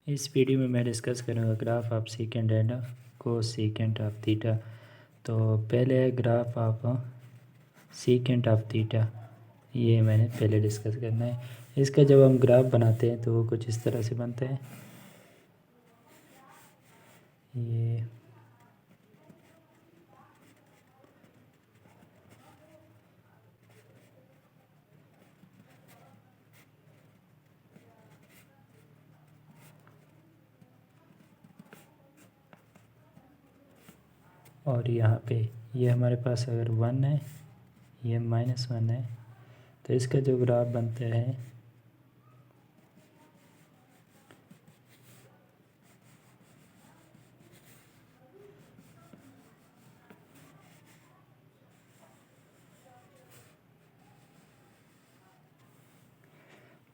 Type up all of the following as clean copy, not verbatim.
इस वीडियो में मैं डिस्कस करूँगा graph of second and cos second of theta. तो पहले है graph of second of theta, ये मैंने पहले डिस्कस करना है। इसका जब हम ग्राफ बनाते हैं तो वो कुछ इस तरह से बनता है। ये और यहाँ पे ये हमारे पास अगर 1 है, ये -1 है, तो इसका जो ग्राफ बनता है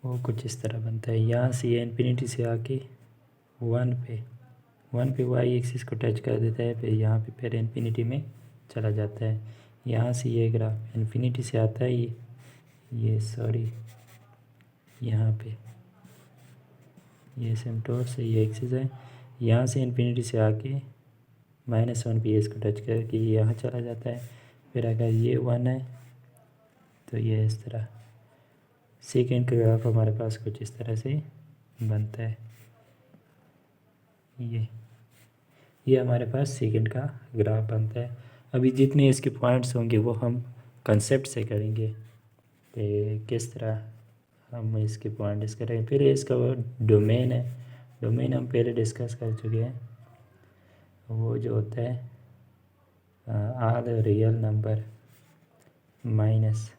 वो कुछ इस तरह बनता है। यहाँ से ये इन्फिनिटी से आके 1 पे वाई एक्सिस को टच कर देता है, फिर यहाँ पे फिर इन्फिनिटी में चला जाता है। यहाँ से ये ग्राफ इन्फिनिटी से आता है, ये सॉरी यहाँ पे ये एसिम्पटोट से ये एक्सिस है, यहाँ से इन्फिनिटी से आके -1 पे इसको टच करके यहाँ चला जाता है। फिर अगर ये 1 है तो ये इस तरह सेकेंड का ग्राफ हमारे पास कुछ इस तरह से बनता है। ये हमारे पास सेकेंड का ग्राफ बनता है। अभी जितने इसके पॉइंट्स होंगे वो हम कंसेप्ट से करेंगे कि किस तरह हम इसके पॉइंट्स करेंगे। फिर इसका वो डोमेन है, डोमेन हम पहले डिस्कस कर चुके हैं। वो जो होता है all real number minus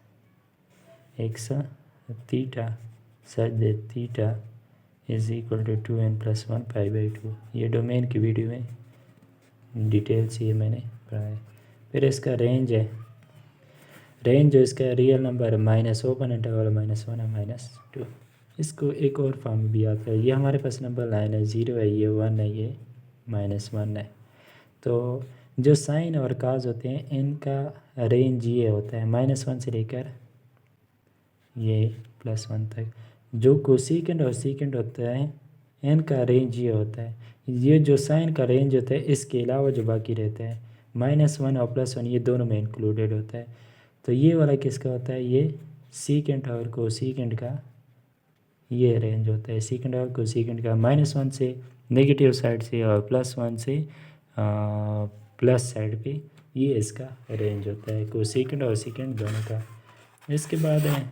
x theta such that theta is equal to 2n+1 π/2। ये डोमेन की वीडियो में डिटेल से ये मैंने पढ़ाया। फिर इसका रेंज है, रेंज जो इसका real number minus open interval -1 है -2। इसको एक और फॉर्म में भी आता है। ये हमारे पास नंबर लाइन है, 0 है, ये 1 है, ये -1 है। तो जो साइन और काज होते हैं इनका रेंज ये होता है -1 से लेकर ये +1 तक। जो कोसेकेंड और सेकेंड होता है इनका रेंज ये होता है। ये जो साइन का रेंज होता है इसके अलावा जो बाकी रहता है -1 और +1 ये दोनों में इंक्लूडेड होता है। तो ये वाला किसका होता है, ये सेकेंड और कोसेकेंड का ये रेंज होता है। सेकेंड और कोसेकेंड का -1 से नेगेटिव साइड से और +1 से प्लस साइड पे, ये इसका रेंज होता है कोसेकेंड और सेकेंड दोनों का। इसके बाद है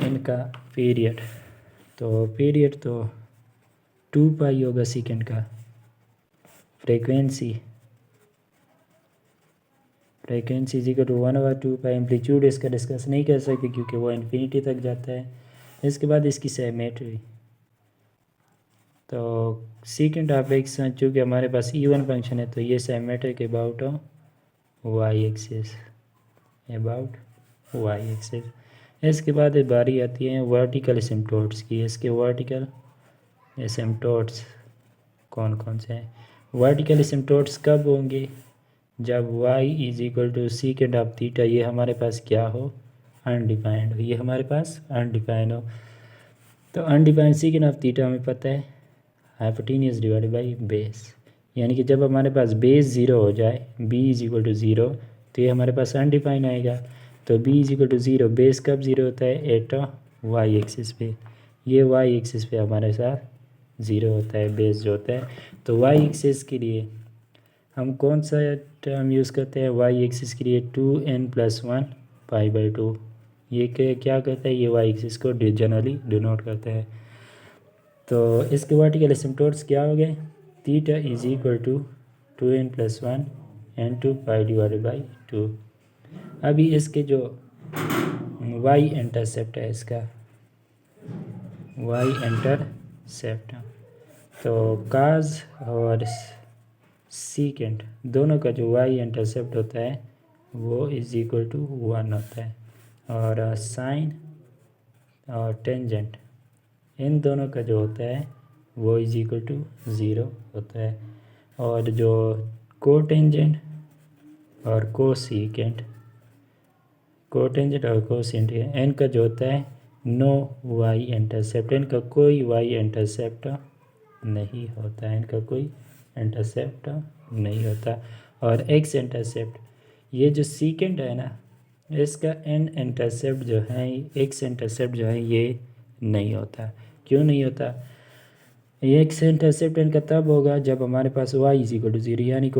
इनका पीरियड। तो पीरियड तो 2 पाई होगा सेकेंड का। Frequency is equal to 1/2 pi. Amplitude इसका डिस्कस नहीं कर सकते क्योंकि वो इन्फिनिटी तक जाता है। इसके बाद इसकी सिमेट्री, तो सेकेंड ऑफ एक्स चूँकि हमारे पास इवन फंक्शन है तो ये symmetric about Y axis, about Y axis. इसके बाद बारी आती है वर्टिकल एसिम्पटोट्स की। इसके वर्टिकल एसिम्पटोट्स कौन कौन से हैं? वर्टिकल एसिम्पटोट्स कब होंगे? जब y is equal to second of theta ये हमारे पास क्या हो, अनडिफाइंड हो। ये हमारे पास अनडिफाइंड हो। तो अनडिफाइंड सेकेंड ऑफ थीटा हमें पता है हाइपोटेन्यूस डिवाइडेड बाई बेस, यानी कि जब हमारे पास बेस 0 हो जाए, b इज इक्वल टू 0, तो ये हमारे पास अनडिफाइंड आएगा। तो b is equal to 0, base कब 0 होता है, एट वाई एक्सिस पे। ये वाई एक्सिस पे हमारे साथ 0 होता है बेस जो होता है। तो वाई एक्सिस के लिए हम कौन सा टर्म यूज़ करते हैं? वाई एक्सिस के लिए 2n+1 π/2। ये क्या करता है, ये वाई एक्सिस को जनरली डिनोट करता है। तो इसके वर्टिकल एसिम्पटोट्स क्या हो गए? Theta is equal to 2n+1 n2 π/2। अभी इसके जो वाई इंटरसेप्ट है, इसका वाई इंटरसेप्ट, तो काज और सीकेंड दोनों का जो वाई इंटरसेप्ट होता है वो इज इक्वल टू 1 होता है। और साइन और टेंजेंट इन दोनों का जो होता है वो इज इक्वल टू 0 होता है। और जो कोटेंजेंट और कोसेकेंट, कोटेंजेंट और कोसेकेंट इनका जो होता है नो वाई इंटरसेप्ट, इनका कोई वाई इंटरसेप्ट नहीं होता है, इनका कोई इंटरसेप्ट नहीं होता। और एक्स इंटरसेप्ट, ये जो सीकेंड है ना, इसका एन इंटरसेप्ट जो है, एक्स इंटरसेप्ट जो है ये नहीं होता। क्यों नहीं होता? ये एक्स इंटरसेप्ट इनका तब होगा जब हमारे पास y is equal to zero, यानी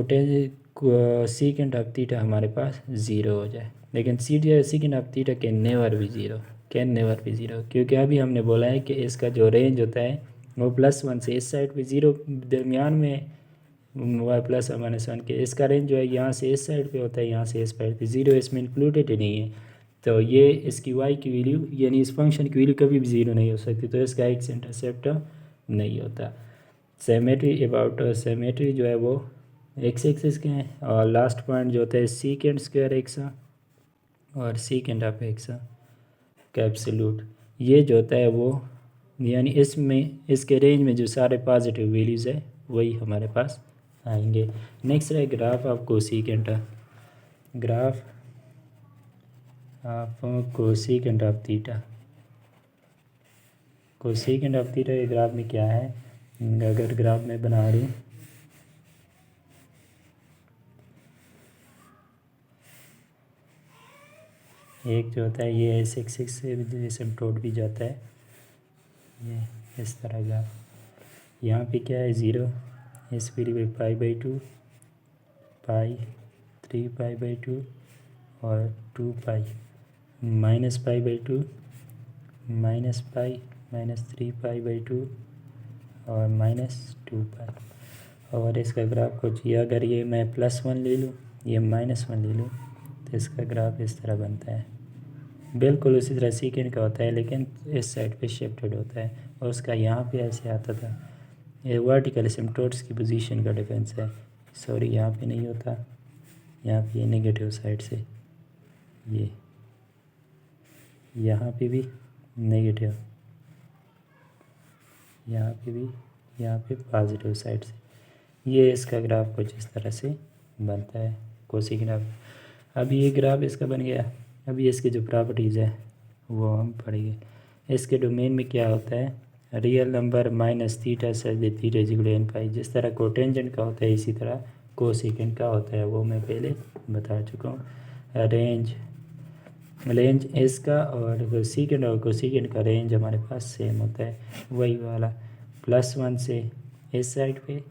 सीकेंड ऑफ थीटा हमारे पास ज़ीरो हो जाए। लेकिन सीकेंड ऑफ थीटा कैन नेवर भी ज़ीरो, कैन नेवर भी ज़ीरो, क्योंकि अभी हमने बोला है कि इसका जो रेंज होता है वो +1 से इस साइड पे ज़ीरो दरमियान में वाई प्लस और -1 के, इसका रेंज जो है यहाँ से इस साइड पे होता है, यहाँ से इस साइड पे, ज़ीरो इसमें इंक्लूडेड ही नहीं है। तो ये इसकी वाई की वैल्यू यानी इस फंक्शन की वैल्यू कभी भी ज़ीरो नहीं हो सकती, तो इसका एक्स इंटरसेप्ट नहीं होता। सेमेट्री अबाउट सेमेट्री जो है वो एक्स एक्सिस के हैं, और लास्ट पॉइंट जो होता है सीकेंड स्क्वायर एक्स और सीकेंड ऑफ एक्स का एब्सोल्यूट, ये जो होता है वो यानी इसमें इसके रेंज में जो सारे पॉजिटिव वैल्यूज़ है वही हमारे पास आएंगे। नेक्स्ट है graph of cosecant, graph of cosecant of theta. Cosecant of theta के ग्राफ में क्या है, अगर ग्राफ में बना रही हूँ, एक जो होता है ये एस एक्सिस से एसिम्पटोट भी जाता है, ये इस तरह का। यहाँ पे क्या है, ज़ीरो, इस पीरियड में π/2, पाई, 3π/2 और 2π, -π/2, -π, -3π/2 और -2π। और इसका ग्राफ कुछ ये, अगर ये मैं +1 ले लूँ, ये -1 ले लूँ, तो इसका ग्राफ इस तरह बनता है। बिल्कुल उसी तरह सीकेंड का होता है, लेकिन इस साइड पे शिफ्टेड होता है, और उसका यहाँ पे ऐसे आता था। ये वर्टिकल एसिम्पटोट्स की पोजीशन का डिफरेंस है। सॉरी, यहाँ पे नहीं होता, यहाँ पे ये नेगेटिव साइड से, ये यहाँ पे भी नेगेटिव, यहाँ पे भी, यहाँ पे पॉजिटिव साइड से। ये इसका ग्राफ कुछ इस तरह से बनता है, कोसी ग्राफ। अभी ये ग्राफ इसका बन गया। अभी इसकी जो प्रॉपर्टीज़ है वो हम पढ़ेंगे। इसके डोमेन में क्या होता है, रियल नंबर -θ से θ इक्वल n π, जिस तरह कोटेंजेंट का होता है इसी तरह कोसेकेंट का होता है, वो मैं पहले बता चुका हूँ। रेंज इसका और सीकेंड और कोसेकेंट का रेंज हमारे पास सेम होता है, वही वाला, +1 से इस साइड पे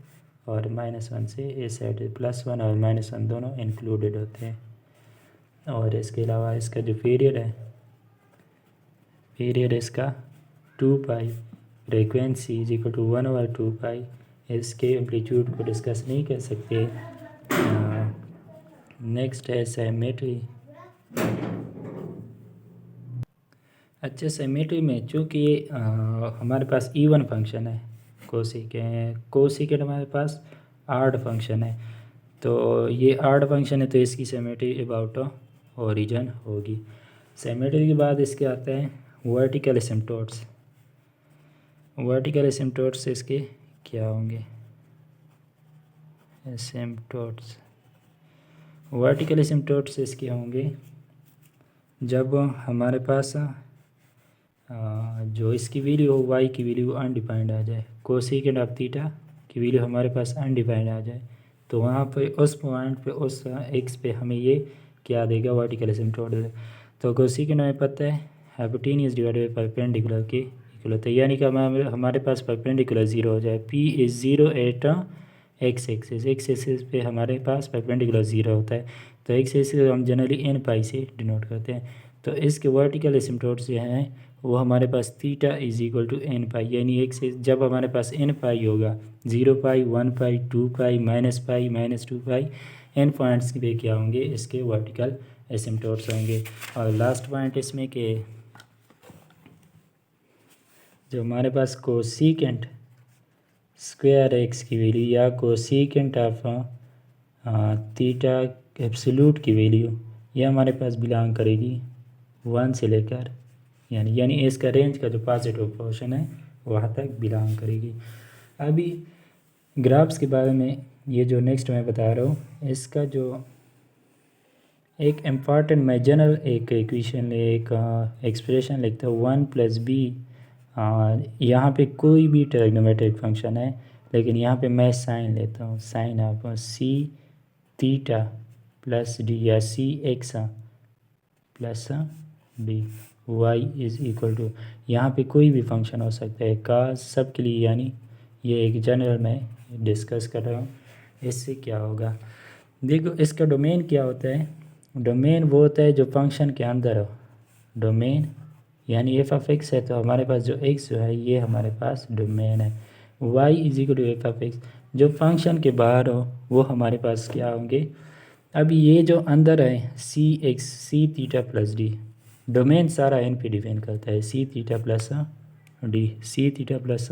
और -1 से इस साइड पे, +1 और -1 दोनों इंक्लूडेड होते हैं। और इसके अलावा इसका जो पीरियड है, पीरियड इसका 2π, फ्रीक्वेंसी इज इक्वल टू 1/2π। इसके एम्पलीट्यूड को डिस्कस नहीं कर सकते। नेक्स्ट है सिमेट्री। अच्छा, सिमेट्री में चूँकि हमारे पास इवन फंक्शन है, कोसेकेंट हमारे पास आड फंक्शन है, तो ये आड फंक्शन है, तो इसकी सिमेट्री अबाउट ओरिजिन होगी। सिमेट्री के बाद इसके आते हैं वर्टिकल एसिम्पटोट्स। वर्टिकल एसिम्पटोट्स इसके क्या होंगे, एसिम्पटोट्स, वर्टिकल एसिम्पटोट्स इसके होंगे जब हमारे पास जो इसकी वैल्यू हो, वाई की वैल्यू अनडिफाइंड आ जाए, कोसेकेंट ऑफ थीटा की वैल्यू हमारे पास अनडिफाइंड आ जाए, तो वहाँ पे उस पॉइंट पे, उस एक्स पे हमें ये क्या देगा, वर्टिकल एसिम्पटोट देगा। तो कोसेकेंट हमें पता है हाइपोटेन्यूस डिवाइडेड बाय परपेंडिकुलर के इक्वल होता है, यानी कि हमारे पास परपेंडिकुलर ज़ीरो हो जाए। P is zero at X axis पे हमारे पास परपेंडिकुलर ज़ीरो होता है, तो एक्स एक्सिस हम जनरली n π से डिनोट करते हैं। तो इसके वर्टिकल एसिम्पटोट्स जो हैं वो हमारे पास theta is equal to n π, यानी एक से जब हमारे पास n π होगा, 0π, 1π, 2π, -π, -2π, n पॉइंट्स पे क्या होंगे, इसके वर्टिकल एसिम्पटोट्स होंगे। और लास्ट पॉइंट इसमें कि जो हमारे पास कोसेकेंट स्क्वायर एक्स की वैल्यू या कोसेकेंट ऑफ थीटा एब्सोल्यूट की वैल्यू, ये हमारे पास बिलोंग करेगी 1 से लेकर, यानी इसका रेंज का जो पॉजिटिव पोर्शन है वहाँ तक बिलोंग करेगी। अभी ग्राफ्स के बारे में, ये जो नेक्स्ट मैं बता रहा हूँ, इसका जो एक इम्पॉर्टेंट मैं जनरल एक इक्वेशन एक एक्सप्रेशन लिखता हूँ 1+b। यहाँ पे कोई भी ट्रिग्नोमेट्रिक फंक्शन है, लेकिन यहाँ पे मैं साइन लेता हूँ, साइन आप सी थीटा प्लस डी या c x plus d y is equal to, यहाँ पे कोई भी फंक्शन हो सकता है का सब के लिए, यानी ये एक जनरल मैं डिस्कस कर रहा हूँ। इससे क्या होगा, देखो इसका डोमेन क्या होता है। डोमेन वो होता है जो फंक्शन के अंदर हो। डोमेन यानी एफ ऑफ एक्स है तो हमारे पास जो एक्स जो है ये हमारे पास डोमेन है। Y is equal to F of X, जो फंक्शन के बाहर हो वो हमारे पास क्या होंगे। अब ये जो अंदर है सी x C theta plus D, domain सारा एन पे डिपेंड करता है, C theta plus D, C theta plus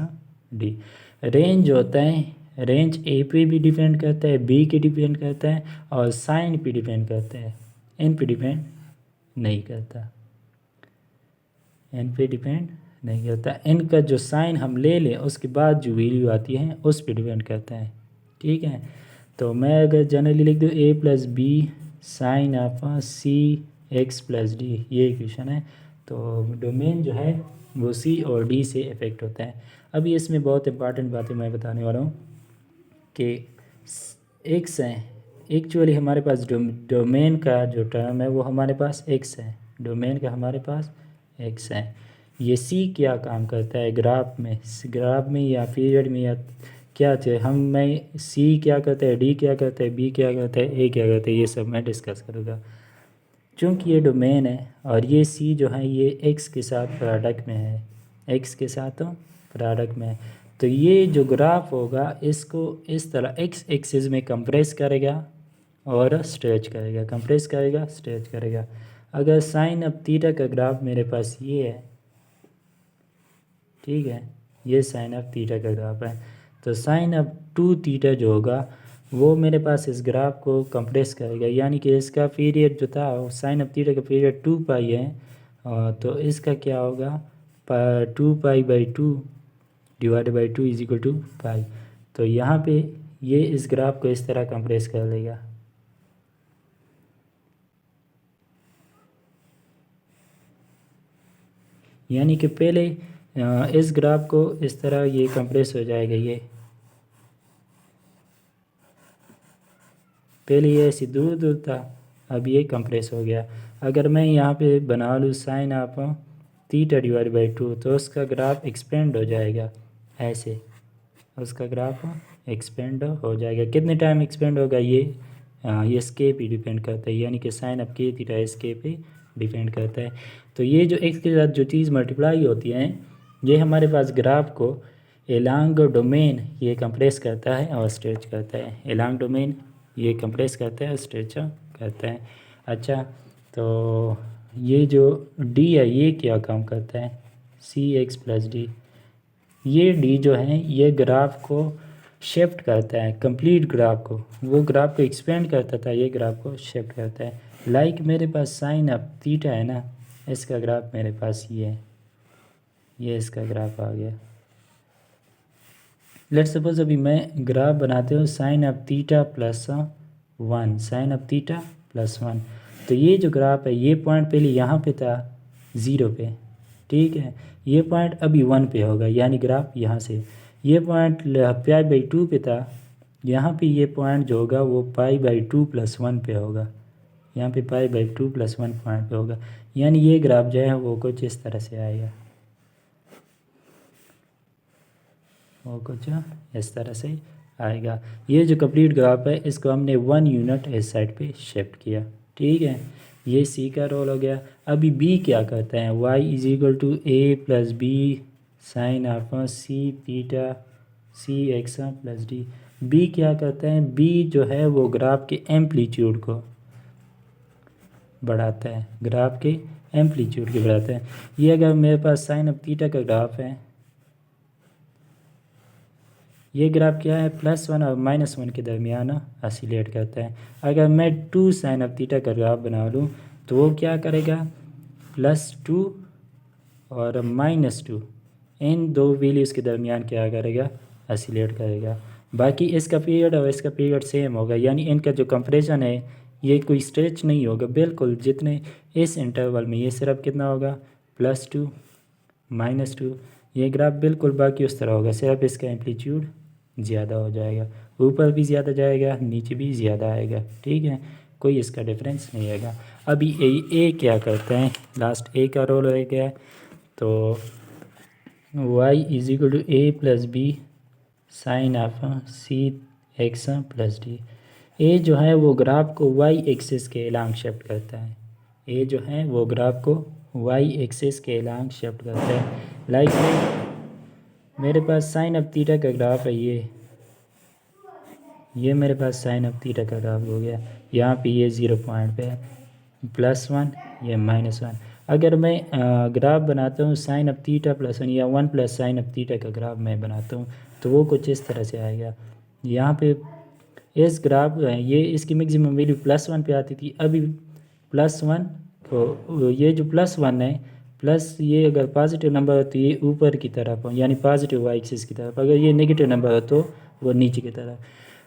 D. Range होता है, रेंज ए पे भी डिपेंड करता है, बी के डिपेंड करता है, और साइन पे डिपेंड करता है, एन पे डिपेंड नहीं करता, एन पे डिपेंड नहीं करता। एन का जो साइन हम ले लें उसके बाद जो वैल्यू आती है उस पे डिपेंड करता है, ठीक है। तो मैं अगर जनरली लिख दूँ a plus B sine of c x plus d, ये इक्वेशन है। तो डोमेन जो है वो सी और डी से इफेक्ट होता है। अभी इसमें बहुत इंपॉर्टेंट बातें मैं बताने वाला हूँ कि एक्स है, एक्चुअली हमारे पास डोमेन का जो टर्म है वो हमारे पास एक्स है, डोमेन का हमारे पास एक्स है। ये सी क्या काम करता है ग्राफ में, ग्राफ में या पीरियड में या क्या चाहिए हम, मैं सी क्या करता है, डी क्या करता है, बी क्या करता है, ए क्या करता है, ये सब मैं डिस्कस करूँगा। चूँकि ये डोमेन है और ये सी जो है ये एक्स के साथ प्रोडक्ट में है, एक्स के साथ तो प्रोडक्ट में है, तो ये जो ग्राफ होगा इसको इस तरह एक्स एक्सिस में कंप्रेस करेगा और स्ट्रेच करेगा, कंप्रेस करेगा स्ट्रेच करेगा। अगर साइन अब थीटा का ग्राफ मेरे पास ये है, ठीक है, ये साइन ऑफ थीटा का ग्राफ है, तो साइन ऑफ 2 थीटा जो होगा वो मेरे पास इस ग्राफ को कंप्रेस करेगा, यानी कि इसका पीरियड जो था साइन ऑफ थीटा का पीरियड 2 पाई है, तो इसका क्या होगा 2 पाई/2 divided by 2 is equal to pi. तो यहाँ पे ये इस ग्राफ को इस तरह कंप्रेस कर लेगा, यानी कि पहले इस ग्राफ को इस तरह ये कंप्रेस हो जाएगा, ये पहले ये ऐसी दूर दूर था, अब ये कंप्रेस हो गया। अगर मैं यहाँ पे बना लूँ sine of theta divide by 2 तो उसका ग्राफ एक्सपेंड हो जाएगा ऐसे, उसका ग्राफ एक्सपेंड हो जाएगा। कितने टाइम एक्सपेंड होगा ये स्केप ही डिपेंड करता है, यानी कि साइन ऑफ के थीटा स्केप ही डिपेंड करता है। तो ये जो एक्स के साथ जो चीज़ मल्टीप्लाई होती है ये हमारे पास ग्राफ को एलांग डोमेन ये कंप्रेस करता है और स्ट्रेच करता है, एलांग डोमेन ये कंप्रेस करता है और स्ट्रेच करता है। अच्छा, तो ये जो डी है ये क्या काम करता है, सी एक्स प्लस डी, ये डी जो है ये ग्राफ को शिफ्ट करता है, कंप्लीट ग्राफ को, वो ग्राफ को एक्सपेंड करता था, ये ग्राफ को शिफ्ट करता है। लाइक मेरे पास साइन ऑफ थीटा है ना, इसका ग्राफ मेरे पास ये है, ये इसका ग्राफ आ गया। लेट सपोज अभी मैं ग्राफ बनाते हो sine of theta plus 1, sine of theta plus 1, तो ये जो ग्राफ है ये पॉइंट पहले यहाँ पे था 0 पे, ठीक है, ये पॉइंट अभी 1 पे होगा, यानी ग्राफ यहाँ से ये पॉइंट π/2 पे था, यहाँ पे ये पॉइंट जो होगा वो π/2 + 1 पे होगा, यहाँ पे π/2 + 1 पॉइंट पे होगा, यानी ये ग्राफ जो है वो कुछ इस तरह से आएगा, वो कुछ इस तरह से आएगा। ये जो कंप्लीट ग्राफ है इसको हमने 1 यूनिट इस साइड पे शिफ्ट किया, ठीक है, ये सी का रोल हो गया। अभी बी क्या करता है, y is equal to A plus B sine of C theta C x plus D. B क्या करता है, बी जो है वो ग्राफ के एम्पलीट्यूड को बढ़ाता है, ग्राफ के एम्पलीट्यूड को बढ़ाता है। ये अगर मेरे पास साइन ऑफ थीटा का ग्राफ है, ये ग्राफ क्या है +1 और -1 के दरमियान ऑसिलेट करता है। अगर मैं 2 साइन ऑफ थीटा का ग्राफ बना लूँ तो वो क्या करेगा +2 और -2, इन दो वैल्यूज़ के दरमियान क्या करेगा ऑसिलेट करेगा। बाकी इसका पीरियड और इसका पीरियड सेम होगा, यानी इनका जो कंपैरिजन है ये कोई स्ट्रेच नहीं होगा बिल्कुल, जितने इस इंटरवल में ये सिर्फ कितना होगा +2 -2, ये ग्राफ बिल्कुल बाकी उस तरह होगा, सिर्फ इसका एम्पलीट्यूड ज़्यादा हो जाएगा, ऊपर भी ज़्यादा जाएगा नीचे भी ज़्यादा आएगा, ठीक है, कोई इसका डिफरेंस नहीं आएगा। अभी ए क्या करते हैं, लास्ट ए का रोल हो गया, तो y = a + b sin of cx + d। ए जो है वो ग्राफ को y एक्सिस के एलांग शिफ्ट करता है, ए जो है वो ग्राफ को y एक्सिस के एलांग शिफ्ट करता है। लाइक मेरे पास साइन ऑफ थीटा का ग्राफ है, ये मेरे पास साइन ऑफ थीटा का ग्राफ हो गया, यहाँ पे ये 0 पॉइंट पे है, +1 ये -1। अगर मैं ग्राफ बनाता हूँ साइन ऑफ थीटा +1 या 1 + साइन ऑफ थीटा का ग्राफ मैं बनाता हूँ, तो वो कुछ इस तरह से आएगा। यहाँ पे इस ग्राफ ये इसकी मैक्सिमम वैल्यू +1 पे आती थी, अभी +1 को ये जो +1 है प्लस ये अगर पॉजिटिव नंबर हो तो ये ऊपर की तरफ हो, यानी पॉजिटिव वाई एक्सिस की तरफ, अगर ये नेगेटिव नंबर हो तो वो नीचे की तरफ।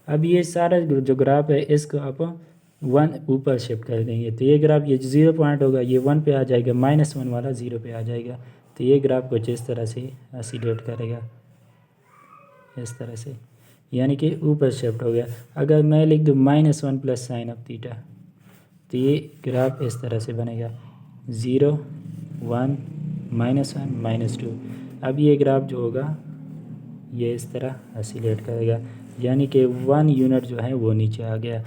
अब ये सारा जो ग्राफ है इसको आप 1 ऊपर शिफ्ट कर देंगे, तो ये ग्राफ ये 0 पॉइंट होगा, ये 1 पे आ जाएगा, -1 वाला 0 पे आ जाएगा, तो ये ग्राफ कुछ इस तरह से एसिलेट करेगा, इस तरह से, यानी कि ऊपर शिफ्ट हो गया। अगर मैं लिख दूँ -1 + साइन ऑफ थीटा, तो ये ग्राफ इस तरह से बनेगा 0 1 -1 -2। अब ये ग्राफ जो होगा ये इस तरह एसिलेट करेगा, यानी कि 1 यूनिट जो है वो नीचे आ गया।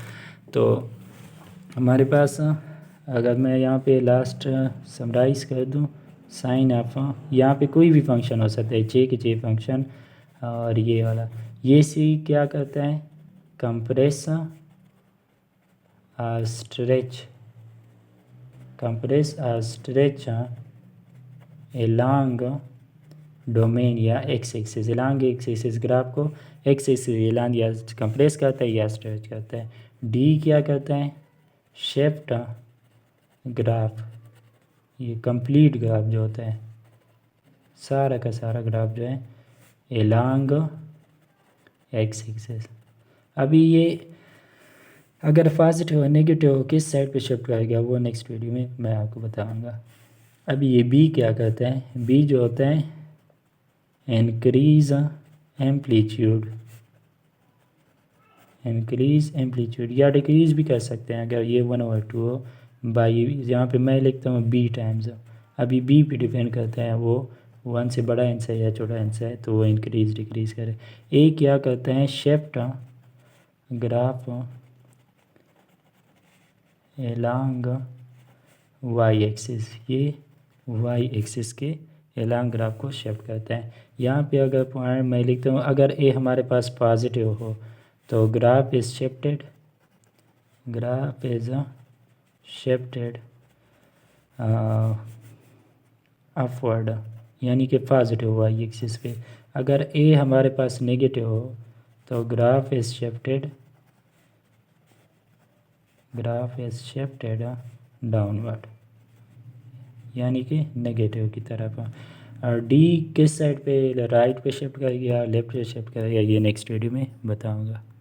तो हमारे पास अगर मैं यहाँ पे लास्ट समराइज़ कर दूँ, साइन ऑफ यहाँ पे कोई भी फंक्शन हो सकता है, चे फंक्शन, और ये वाला ये सी क्या करता है, कंप्रेस स्ट्रेच एलॉन्ग डोमेन या x axis, along x axis, graph को एक्स एक्सिस एलॉन्ग या कंप्रेस करता है या स्ट्रेच करता है। डी क्या करता है, शिफ्ट ग्राफ, ये कंप्लीट ग्राफ जो होता है, सारा का सारा ग्राफ जो है एलॉन्ग एक्स एक्सिस। अभी ये अगर पॉजिटिव और नेगेटिव हो किस साइड पे शिफ्ट करेगा वो नेक्स्ट वीडियो में मैं आपको बताऊंगा। अभी ये बी क्या करता है, बी जो होता है इंक्रीज एम्पलीट्यूड या डिक्रीज भी कर सकते हैं, अगर ये 1/2 हो बाई, यहाँ पे मैं लिखता हूँ बी टाइम्स। अभी बी पे डिपेंड करता है वो 1 से बड़ा आंसर है या छोटा आंसर है, तो वो इंक्रीज डिक्रीज करे। ए क्या करता है, shift graph along Y axis, ये वाई एक्सिस के एलॉन्ग ग्राफ को शिफ्ट करता है। यहाँ पे अगर पॉइंट मैं लिखता हूँ, अगर ए हमारे पास पॉजिटिव हो तो ग्राफ इज शिफ्टेड अपवर्ड, यानी कि पॉजिटिव वाई एक्सिस पे। अगर ए हमारे पास नेगेटिव हो तो ग्राफ इज शिफ्टेड डाउनवर्ड, यानी कि नेगेटिव की तरफ। और डी किस साइड पे, राइट पे शिफ्ट करेगा या लेफ्ट पे शिफ्ट करेगा, ये नेक्स्ट वीडियो में बताऊंगा।